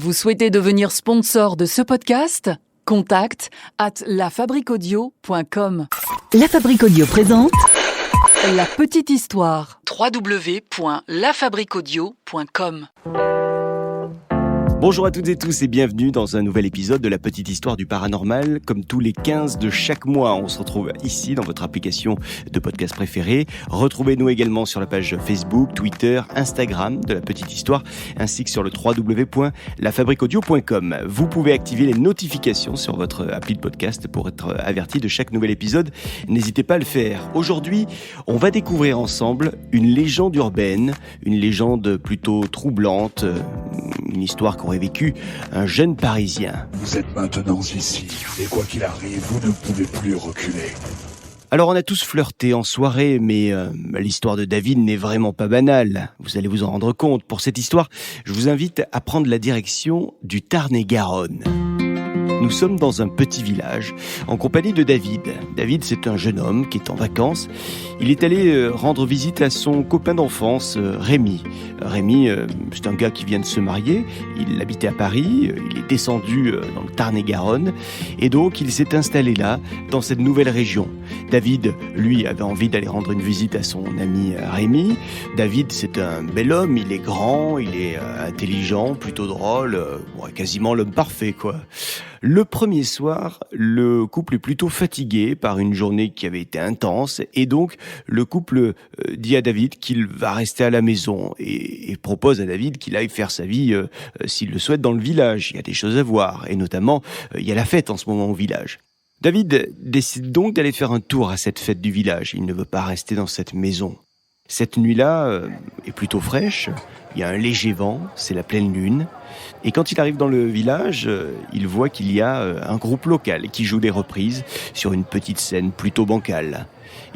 Vous souhaitez devenir sponsor de ce podcast ? Contact @lafabriquaudio.com. La Fabrique Audio présente La petite histoire. www.lafabriquaudio.com. Bonjour à toutes et tous et bienvenue dans un nouvel épisode de la petite histoire du paranormal. Comme tous les 15 de chaque mois, on se retrouve ici dans votre application de podcast préférée. Retrouvez-nous également sur la page Facebook, Twitter, Instagram de la petite histoire, ainsi que sur le www.lafabriquaudio.com. Vous pouvez activer les notifications sur votre appli de podcast pour être averti de chaque nouvel épisode. N'hésitez pas à le faire. Aujourd'hui, on va découvrir ensemble une légende urbaine, une légende plutôt troublante, une histoire qu'aurait vécu un jeune Parisien. Vous êtes maintenant ici, et quoi qu'il arrive, vous ne pouvez plus reculer. Alors on a tous flirté en soirée, mais l'histoire de David n'est vraiment pas banale. Vous allez vous en rendre compte. Pour cette histoire, je vous invite à prendre la direction du Tarn-et-Garonne. Nous sommes dans un petit village, en compagnie de David. David, c'est un jeune homme qui est en vacances. Il est allé rendre visite à son copain d'enfance, Rémi. Rémi, c'est un gars qui vient de se marier. Il habitait à Paris. Il est descendu dans le Tarn-et-Garonne. Et donc, il s'est installé là, dans cette nouvelle région. David, lui, avait envie d'aller rendre une visite à son ami Rémi. David, c'est un bel homme. Il est grand, il est intelligent, plutôt drôle. Quasiment l'homme parfait, quoi. Le premier soir, le couple est plutôt fatigué par une journée qui avait été intense et donc le couple dit à David qu'il va rester à la maison et propose à David qu'il aille faire sa vie s'il le souhaite dans le village. Il y a des choses à voir et notamment il y a la fête en ce moment au village. David décide donc d'aller faire un tour à cette fête du village. Il ne veut pas rester dans cette maison. Cette nuit-là est plutôt fraîche, il y a un léger vent, c'est la pleine lune. Et quand il arrive dans le village, il voit qu'il y a un groupe local qui joue des reprises sur une petite scène plutôt bancale.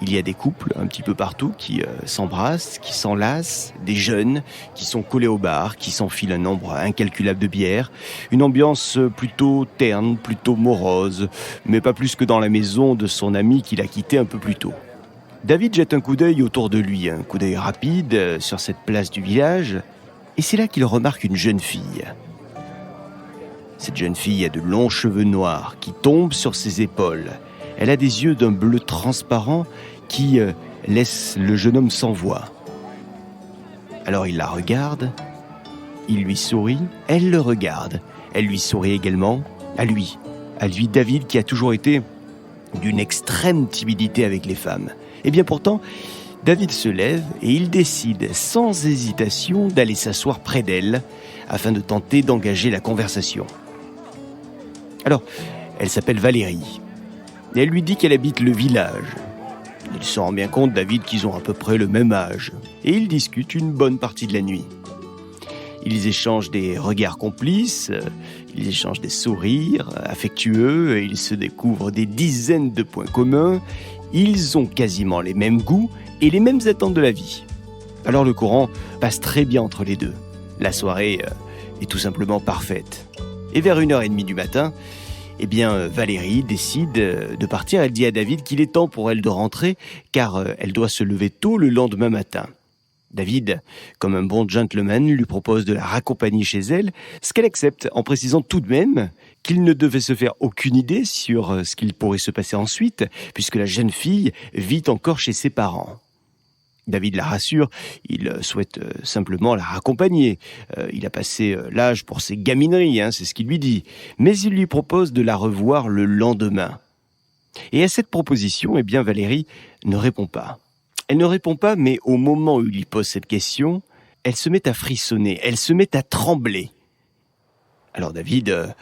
Il y a des couples un petit peu partout qui s'embrassent, qui s'enlacent, des jeunes qui sont collés au bar, qui s'enfilent un nombre incalculable de bières. Une ambiance plutôt terne, plutôt morose, mais pas plus que dans la maison de son ami qu'il a quitté un peu plus tôt. David jette un coup d'œil autour de lui, un coup d'œil rapide sur cette place du village, et c'est là qu'il remarque une jeune fille. Cette jeune fille a de longs cheveux noirs qui tombent sur ses épaules. Elle a des yeux d'un bleu transparent qui laissent le jeune homme sans voix. Alors il la regarde, il lui sourit, elle le regarde, elle lui sourit également, à lui David qui a toujours été d'une extrême timidité avec les femmes. Et bien pourtant, David se lève et il décide sans hésitation d'aller s'asseoir près d'elle afin de tenter d'engager la conversation. Alors, elle s'appelle Valérie et elle lui dit qu'elle habite le village. Il se rend bien compte, David, qu'ils ont à peu près le même âge et ils discutent une bonne partie de la nuit. Ils échangent des regards complices, ils échangent des sourires affectueux, et ils se découvrent des dizaines de points communs. Ils ont quasiment les mêmes goûts et les mêmes attentes de la vie. Alors le courant passe très bien entre les deux. La soirée est tout simplement parfaite. Et vers 1h30 du matin, Valérie décide de partir. Elle dit à David qu'il est temps pour elle de rentrer car elle doit se lever tôt le lendemain matin. David, comme un bon gentleman, lui propose de la raccompagner chez elle, ce qu'elle accepte en précisant tout de même qu'il ne devait se faire aucune idée sur ce qu'il pourrait se passer ensuite, puisque la jeune fille vit encore chez ses parents. David la rassure, il souhaite simplement la raccompagner. Il a passé l'âge pour ses gamineries, c'est ce qu'il lui dit. Mais il lui propose de la revoir le lendemain. Et à cette proposition, Valérie ne répond pas. Elle ne répond pas, mais au moment où il lui pose cette question, elle se met à frissonner, elle se met à trembler. Alors David,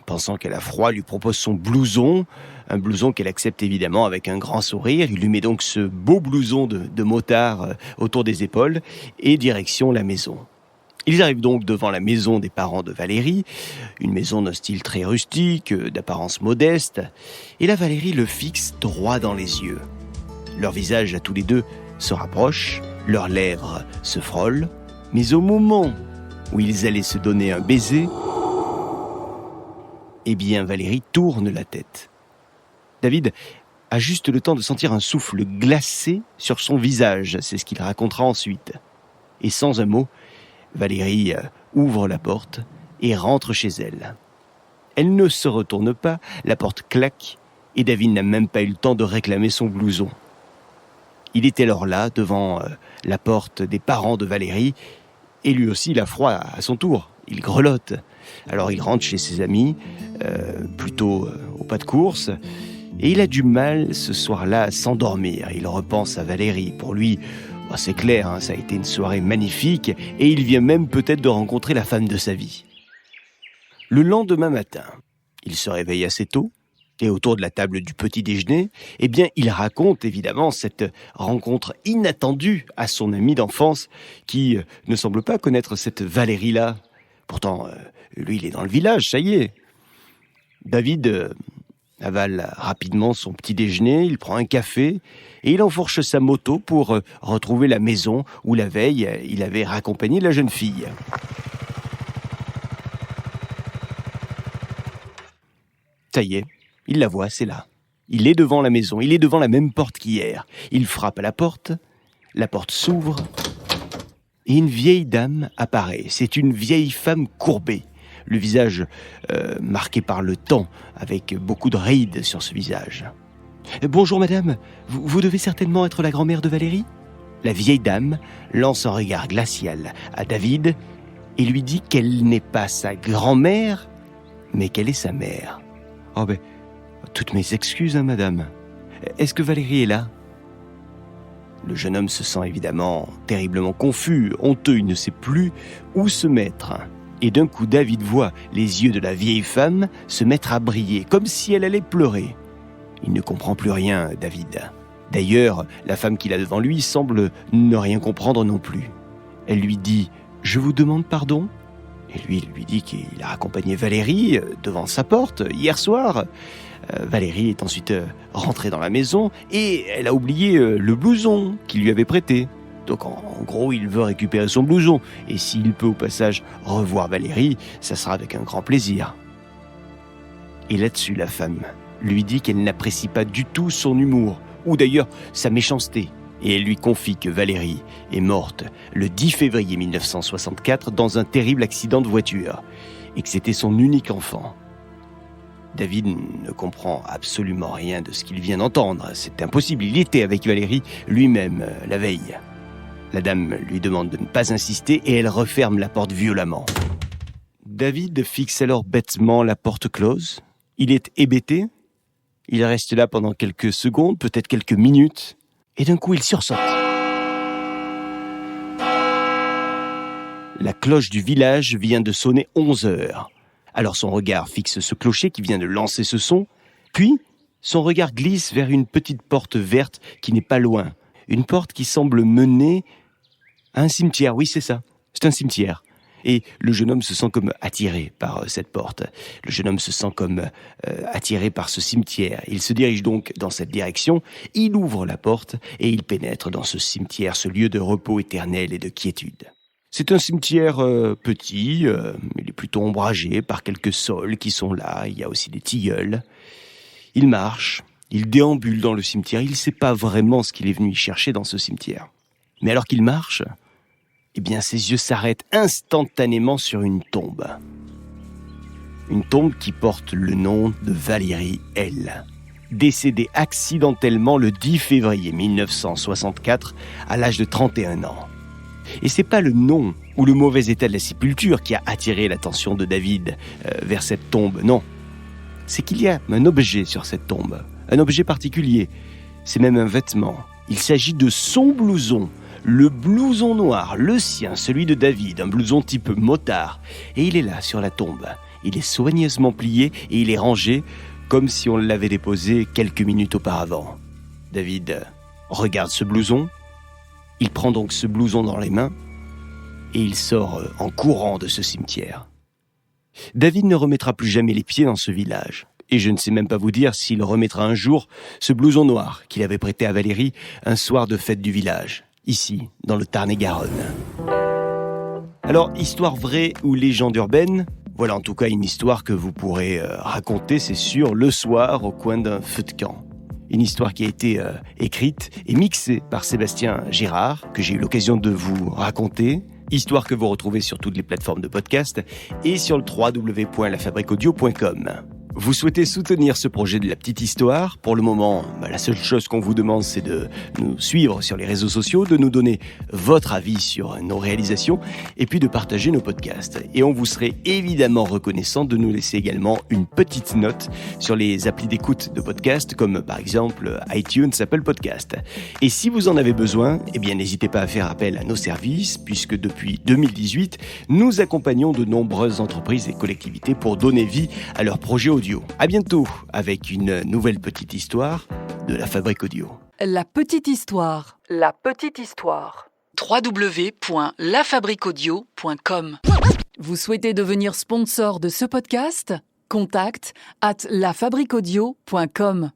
pensant qu'elle a froid, lui propose son blouson, un blouson qu'elle accepte évidemment avec un grand sourire. Il lui met donc ce beau blouson de motard autour des épaules et direction la maison. Ils arrivent donc devant la maison des parents de Valérie, une maison d'un style très rustique, d'apparence modeste, et là Valérie le fixe droit dans les yeux. Leurs visages à tous les deux se rapprochent, leurs lèvres se frôlent, mais au moment où ils allaient se donner un baiser, Valérie tourne la tête. David a juste le temps de sentir un souffle glacé sur son visage, c'est ce qu'il racontera ensuite. Et sans un mot, Valérie ouvre la porte, et rentre chez elle. Elle ne se retourne pas, la porte claque et David n'a même pas eu le temps de réclamer son blouson. Il est alors là, devant la porte des parents de Valérie, et lui aussi il a froid à son tour. Il grelotte. Alors il rentre chez ses amis, plutôt au pas de course, et il a du mal ce soir-là à s'endormir. Il repense à Valérie. Pour lui, c'est clair, ça a été une soirée magnifique, et il vient même peut-être de rencontrer la femme de sa vie. Le lendemain matin, il se réveille assez tôt, et autour de la table du petit déjeuner, il raconte évidemment cette rencontre inattendue à son ami d'enfance qui ne semble pas connaître cette Valérie-là. Pourtant, lui, il est dans le village, ça y est. David avale rapidement son petit déjeuner, il prend un café et il enfourche sa moto pour retrouver la maison où la veille, il avait raccompagné la jeune fille. Ça y est. Il la voit, c'est là. Il est devant la maison, il est devant la même porte qu'hier. Il frappe à la porte s'ouvre, et une vieille dame apparaît. C'est une vieille femme courbée, le visage marqué par le temps, avec beaucoup de rides sur ce visage. « Bonjour madame, vous devez certainement être la grand-mère de Valérie ?» La vieille dame lance un regard glacial à David et lui dit qu'elle n'est pas sa grand-mère, mais qu'elle est sa mère. « Oh ben... toutes mes excuses, madame. Est-ce que Valérie est là ?» Le jeune homme se sent évidemment terriblement confus, honteux, il ne sait plus où se mettre. Et d'un coup, David voit les yeux de la vieille femme se mettre à briller, comme si elle allait pleurer. Il ne comprend plus rien, David. D'ailleurs, la femme qu'il a devant lui semble ne rien comprendre non plus. Elle lui dit « Je vous demande pardon ?» Et lui, il lui dit qu'il a accompagné Valérie devant sa porte hier soir. Valérie est ensuite rentrée dans la maison et elle a oublié le blouson qu'il lui avait prêté. Donc en gros, il veut récupérer son blouson. Et s'il peut au passage revoir Valérie, ça sera avec un grand plaisir. Et là-dessus, la femme lui dit qu'elle n'apprécie pas du tout son humour, ou d'ailleurs sa méchanceté. Et elle lui confie que Valérie est morte le 10 février 1964 dans un terrible accident de voiture et que c'était son unique enfant. David ne comprend absolument rien de ce qu'il vient d'entendre. C'est impossible, il était avec Valérie lui-même la veille. La dame lui demande de ne pas insister et elle referme la porte violemment. David fixe alors bêtement la porte close. Il est hébété. Il reste là pendant quelques secondes, peut-être quelques minutes. Et d'un coup, il sursaute. La cloche du village vient de sonner 11 heures. Alors son regard fixe ce clocher qui vient de lancer ce son, puis son regard glisse vers une petite porte verte qui n'est pas loin. Une porte qui semble mener à un cimetière, oui c'est ça, c'est un cimetière. Et le jeune homme se sent comme attiré par cette porte. Le jeune homme se sent comme attiré par ce cimetière. Il se dirige donc dans cette direction, il ouvre la porte et il pénètre dans ce cimetière, ce lieu de repos éternel et de quiétude. C'est un cimetière petit, il est plutôt ombragé par quelques saules qui sont là, il y a aussi des tilleuls. Il marche, il déambule dans le cimetière, il ne sait pas vraiment ce qu'il est venu y chercher dans ce cimetière. Mais alors qu'il marche, ses yeux s'arrêtent instantanément sur une tombe. Une tombe qui porte le nom de Valérie L., décédée accidentellement le 10 février 1964 à l'âge de 31 ans. Et c'est pas le nom ou le mauvais état de la sépulture qui a attiré l'attention de David vers cette tombe, non. C'est qu'il y a un objet sur cette tombe, un objet particulier. C'est même un vêtement. Il s'agit de son blouson, le blouson noir, le sien, celui de David, un blouson type motard. Et il est là sur la tombe. Il est soigneusement plié et il est rangé comme si on l'avait déposé quelques minutes auparavant. David regarde ce blouson. Il prend donc ce blouson dans les mains et il sort en courant de ce cimetière. David ne remettra plus jamais les pieds dans ce village. Et je ne sais même pas vous dire s'il remettra un jour ce blouson noir qu'il avait prêté à Valérie un soir de fête du village, ici, dans le Tarn-et-Garonne. Alors, histoire vraie ou légende urbaine, voilà en tout cas une histoire que vous pourrez raconter, c'est sûr, le soir au coin d'un feu de camp. Une histoire qui a été écrite et mixée par Sébastien Girard, que j'ai eu l'occasion de vous raconter. Histoire que vous retrouvez sur toutes les plateformes de podcast et sur le www.lafabriqueaudio.com. Vous souhaitez soutenir ce projet de La Petite Histoire? Pour le moment, la seule chose qu'on vous demande, c'est de nous suivre sur les réseaux sociaux, de nous donner votre avis sur nos réalisations et puis de partager nos podcasts. Et on vous serait évidemment reconnaissant de nous laisser également une petite note sur les applis d'écoute de podcasts comme par exemple iTunes, Apple Podcast. Et si vous en avez besoin, n'hésitez pas à faire appel à nos services puisque depuis 2018, nous accompagnons de nombreuses entreprises et collectivités pour donner vie à leurs projets audio. À bientôt avec une nouvelle petite histoire de La Fabrique Audio. La petite histoire. La petite histoire. www.lafabriqueaudio.com. Vous souhaitez devenir sponsor de ce podcast? Contact @lafabriqueaudio.com.